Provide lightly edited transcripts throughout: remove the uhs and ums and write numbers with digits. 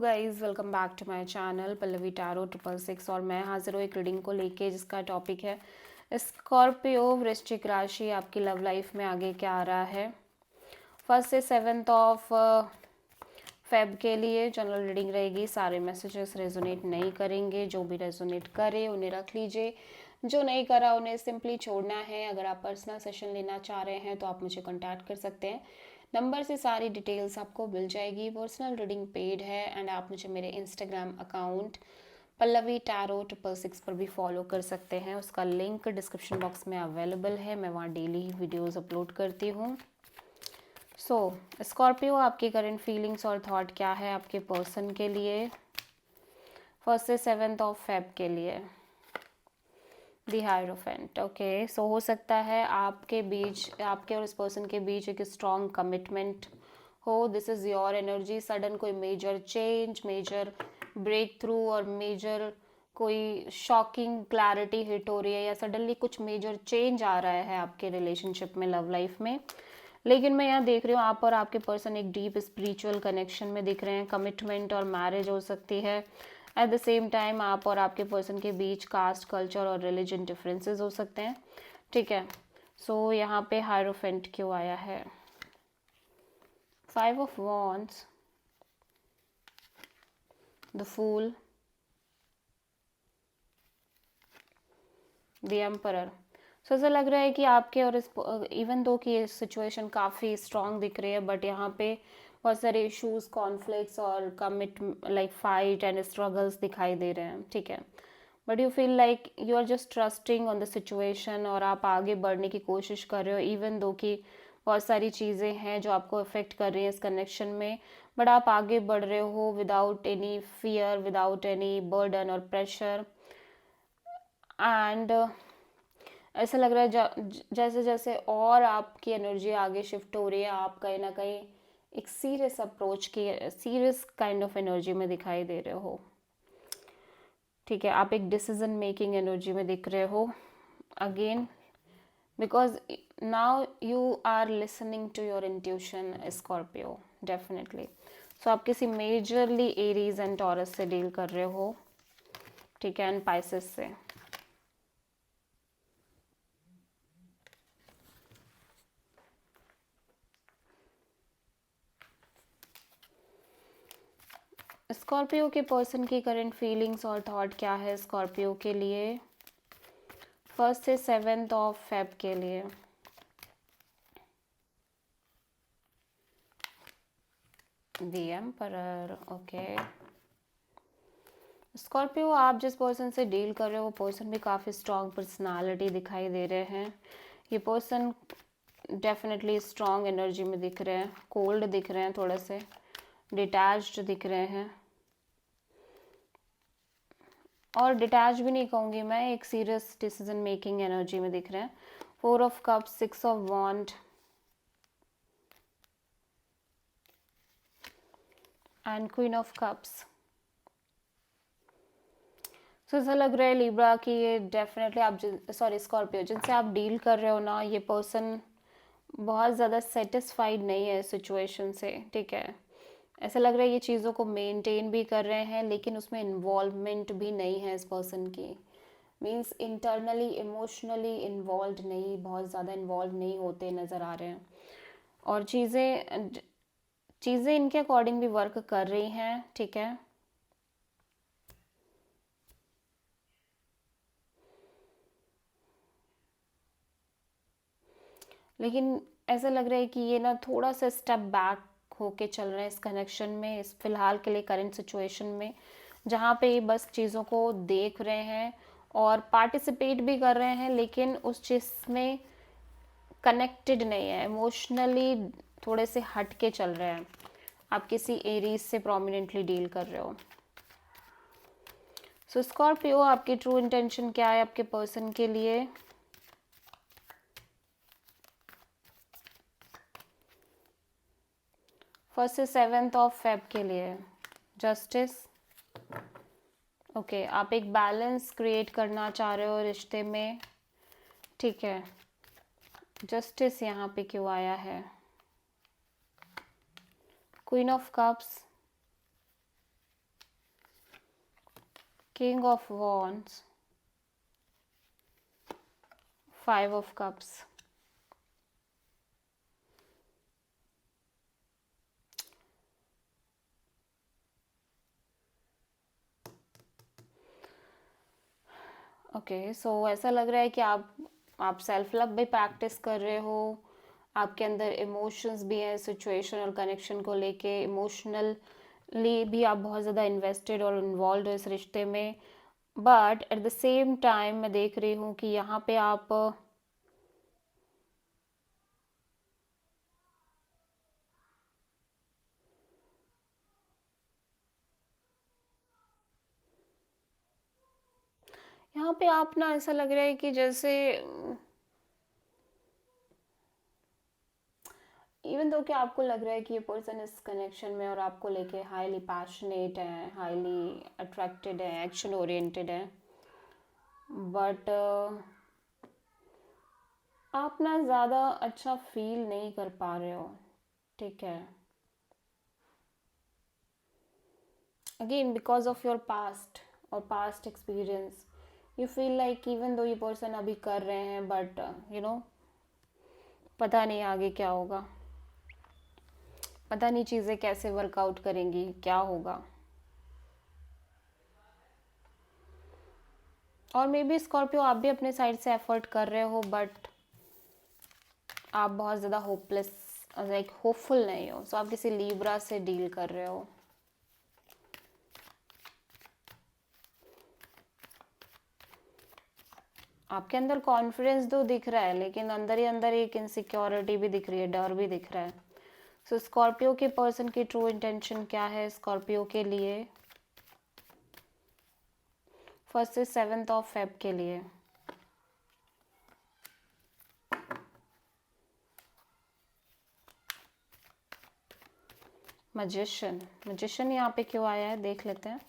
Guys welcome back to my channel Pallavi tarot 666 और मैं हाजिर हूँ एक रीडिंग को लेके जिसका टॉपिक है स्कॉर्पियो वृश्चिक राशि। आपकी लव लाइफ में आगे क्या आ रहा है 1 से 7 फेब के लिए जनरल रीडिंग रहेगी। सारे मैसेजेस रेजोनेट नहीं करेंगे, जो भी रेजोनेट करे उन्हें रख लीजिए, जो नहीं करा उन्हें सिंपली छोड़ना है। अगर आप पर्सनल सेशन लेना चाह रहे हैं तो आप मुझे कॉन्टैक्ट कर सकते हैं, नंबर से सारी डिटेल्स आपको मिल जाएगी। पर्सनल रीडिंग पेड है एंड आप मुझे मेरे इंस्टाग्राम अकाउंट पल्लवी टैरो 666 पर भी फॉलो कर सकते हैं। उसका लिंक डिस्क्रिप्शन बॉक्स में अवेलेबल है, मैं वहाँ डेली वीडियोस अपलोड करती हूँ। स्कॉर्पियो आपकी करंट फीलिंग्स और थॉट क्या है आपके पर्सन के लिए 1 से 7 फेब के लिए। दी हायरोफेंट। ओके, सो हो सकता है आपके और इस पर्सन के बीच एक स्ट्रॉन्ग कमिटमेंट हो। This is your energy. Sudden कोई major change, major breakthrough और मेजर कोई शॉकिंग क्लैरिटी हिट हो रही है, या सडनली कुछ मेजर चेंज आ रहा है आपके रिलेशनशिप में, लव लाइफ में। लेकिन मैं यहाँ देख रही हूँ आप और आपके पर्सन एक डीप स्पिरिचुअल कनेक्शन में दिख रहे हैं। कमिटमेंट और मैरिज हो सकती है। एट द सेम टाइम आप और आपके पर्सन के बीच कास्ट, कल्चर और रिलीजन डिफरेंसेस हो सकते हैं। ठीक है, सो यहाँ पे हायरोफेंट क्यों आया है? 5 of wands, the fool, the emperor. So ऐसा लग रहा है कि आपके और इस इवन दो की सिचुएशन काफ़ी स्ट्रांग दिख रही है, बट यहाँ पे बहुत सारे इश्यूज, कॉन्फ्लिक्ट्स और commit like fight and struggles दिखाई दे रहे हैं। ठीक है, but you feel like you are just trusting on the situation और आप आगे बढ़ने की कोशिश कर रहे हो, इवन दो कि बहुत सारी चीज़ें हैं जो आपको अफेक्ट कर रही हैं इस कनेक्शन में, बट आप आगे बढ़ रहे हो without any fear, without any burden और प्रेशर। एंड ऐसा लग रहा है जैसे जैसे और आपकी एनर्जी आगे शिफ्ट हो रही है, आप कहीं ना कहीं एक सीरियस अप्रोच की, सीरियस काइंड ऑफ एनर्जी में दिखाई दे रहे हो। ठीक है, आप एक डिसीजन मेकिंग एनर्जी में दिख रहे हो again, because now you are listening to your intuition Scorpio, definitely. So आप किसी मेजरली एरीज एंड टॉरस से डील कर रहे हो। ठीक है, एंड पाइसेस से। स्कॉर्पियो के पर्सन की करंट फीलिंग्स और थॉट क्या है स्कॉर्पियो के लिए 1 से 7 फेब के लिए? The emperor. ओके, स्कॉर्पियो आप जिस पर्सन से डील कर रहे हो वो पर्सन भी काफ़ी स्ट्रॉन्ग पर्सनालिटी दिखाई दे रहे हैं। ये पर्सन डेफिनेटली स्ट्रॉन्ग एनर्जी में दिख रहे हैं, कोल्ड दिख रहे हैं, थोड़े से डिटैच्ड दिख रहे हैं, और डिटैच भी नहीं कहूँगी मैं, एक सीरियस डिसीजन मेकिंग एनर्जी में दिख रहे हैं। 4 of cups, 6 of wand and queen of cups. So ऐसा लग रहा है लिब्रा कि ये डेफिनेटली आप स्कॉर्पियो जिनसे आप डील कर रहे हो ना, ये पर्सन बहुत ज़्यादा सेटिस्फाइड नहीं है सिचुएशन से। ठीक है, ऐसा लग रहा है ये चीज़ों को मेंटेन भी कर रहे हैं लेकिन उसमें इन्वॉल्वमेंट भी नहीं है इस पर्सन की। मीन्स इंटरनली इमोशनली इन्वॉल्व नहीं, बहुत ज़्यादा इन्वॉल्व नहीं होते नज़र आ रहे हैं, और चीज़ें चीज़ें इनके अकॉर्डिंग भी वर्क कर रही हैं। ठीक है, लेकिन ऐसा लग रहा है कि ये ना थोड़ा सा स्टेप बैक होके चल रहे हैं इस कनेक्शन में, इस फिलहाल के लिए करंट सिचुएशन में, जहाँ पे ये बस चीज़ों को देख रहे हैं और पार्टिसिपेट भी कर रहे हैं, लेकिन उस चीज़ में कनेक्टेड नहीं है, इमोशनली थोड़े से हट के चल रहे हैं। आप किसी एरीज से प्रोमिनेंटली डील कर रहे हो। सो स्कॉर्पियो आपकी ट्रू इंटेंशन क्या है आपके पर्सन के लिए? 1 से 7 फेब के लिए जस्टिस। ओके, आप एक बैलेंस क्रिएट करना चाह रहे हो रिश्ते में। ठीक है, जस्टिस यहाँ पे क्यों आया है? Queen of cups, King of Wands, Five of Cups. Okay, so ऐसा लग रहा है कि आप सेल्फ लव भी प्रैक्टिस कर रहे हो, आपके अंदर इमोशंस भी हैं सिचुएशन और कनेक्शन को लेके, इमोशनली भी आप बहुत ज़्यादा इन्वेस्टेड और इन्वॉल्व हो इस रिश्ते में, but at the same time मैं देख रही हूँ कि यहाँ पे आप ना ऐसा लग रहा है कि जैसे इवन दो कि आपको लग रहा है कि ये पर्सन इस कनेक्शन में और आपको लेके हाईली पैशनेट है, हाईली अट्रैक्टेड है, एक्शन ओरिएंटेड है, बट आप ना ज़्यादा अच्छा फील नहीं कर पा रहे हो, ठीक है। Again because of your past और past experience you feel like even though ये पर्सन अभी कर रहे हैं, बट यू नो पता नहीं आगे क्या होगा, पता नहीं चीज़ें कैसे वर्कआउट करेंगी, क्या होगा। और मे बी स्कॉर्पियो आप भी अपने साइड से एफर्ट कर रहे हो, बट आप बहुत ज़्यादा होपलेस लाइक होपफुल नहीं हो, सो आप किसी लीब्रा से डील कर रहे हो। आपके अंदर कॉन्फिडेंस तो दिख रहा है, लेकिन अंदर ही अंदर एक इनसिक्योरिटी भी दिख रही है, डर भी दिख रहा है। सो स्कॉर्पियो के पर्सन की ट्रू इंटेंशन क्या है स्कॉर्पियो के लिए 1 से 7 फेब के लिए? मैजिशियन यहाँ पे क्यों आया है देख लेते हैं।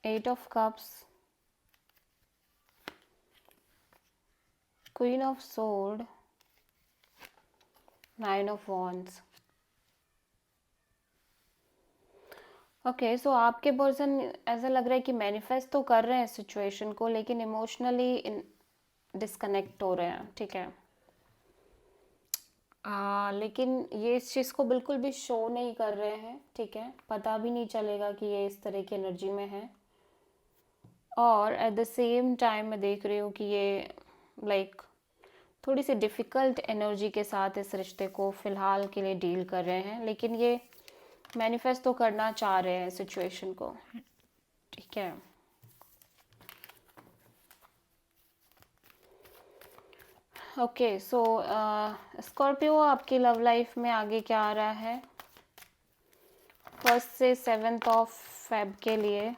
Eight of cups, queen of sword, 9 of wands. Okay, so आपके पर्सन ऐसा लग रहा है कि मैनिफेस्ट तो कर रहे हैं सिचुएशन को, लेकिन इमोशनली डिस्कनेक्ट हो रहे हैं, ठीक है। लेकिन ये इस चीज़ को बिल्कुल भी शो नहीं कर रहे हैं, ठीक है, पता भी नहीं चलेगा कि ये इस तरह की एनर्जी में है। और एट द सेम टाइम मैं देख रही हूँ कि ये लाइक थोड़ी सी डिफ़िकल्ट एनर्जी के साथ इस रिश्ते को फ़िलहाल के लिए डील कर रहे हैं, लेकिन ये मैनिफेस्ट तो करना चाह रहे हैं सिचुएशन को, ठीक है। ओके, सो स्कॉर्पियो आपकी लव लाइफ में आगे क्या आ रहा है 1 से 7 फेब के लिए?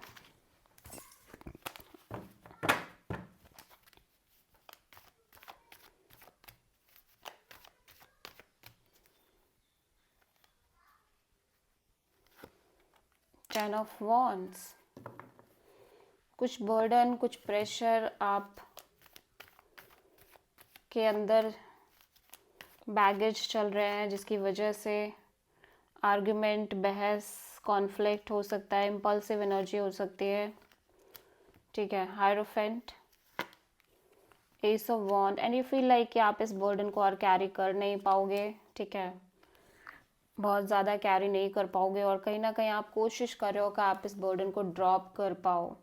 टेन ऑफ वॉन्ड्स, कुछ बर्डन, कुछ प्रेशर आप के अंदर बैगेज चल रहे हैं, जिसकी वजह से आर्ग्यूमेंट, बहस, कॉन्फ्लिक्ट हो सकता है, इम्पल्सिव एनर्जी हो सकती है, ठीक है। Hierophant, ace of wand, and you feel like कि आप इस बर्डन को और कैरी कर नहीं पाओगे, ठीक है, बहुत ज़्यादा कैरी नहीं कर पाओगे, और कहीं ना कहीं आप कोशिश कर रहे हो कि आप इस बर्डन को ड्रॉप कर पाओ।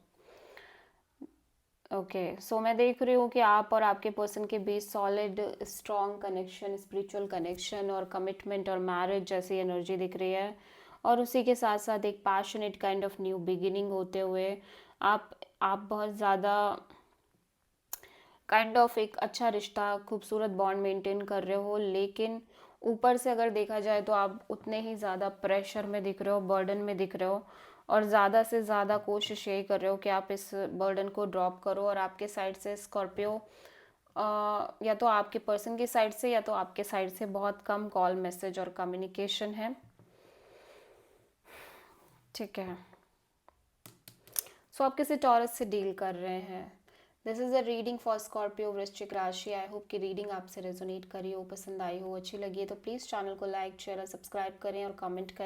ओके, सो मैं देख रही हूँ कि आप और आपके पर्सन के बीच solid strong connection, spiritual connection और कमिटमेंट और मैरिज जैसी एनर्जी दिख रही है, और उसी के साथ साथ एक passionate kind of new beginning होते हुए आप बहुत ज़्यादा काइंड ऑफ एक अच्छा रिश्ता, खूबसूरत बॉन्ड मेंटेन कर रहे हो, लेकिन ऊपर से अगर देखा जाए तो आप उतने ही ज़्यादा प्रेशर में दिख रहे हो, बर्डन में दिख रहे हो, और ज़्यादा से ज़्यादा कोशिश यही कर रहे हो कि आप इस बर्डन को ड्रॉप करो। और आपके साइड से स्कॉर्पियो या तो आपके पर्सन की साइड से या तो आपके साइड से बहुत कम कॉल, मैसेज और कम्युनिकेशन है, ठीक है। सो आप किसी टॉरस से डील कर रहे हैं, this is a reading for Scorpio वृश्चिक राशि। आई होप कि रीडिंग आपसे रेजोनेट करी हो, पसंद आई हो, अच्छी लगी है तो प्लीज़ चैनल को लाइक शेयर और सब्सक्राइब करें और कमेंट करें।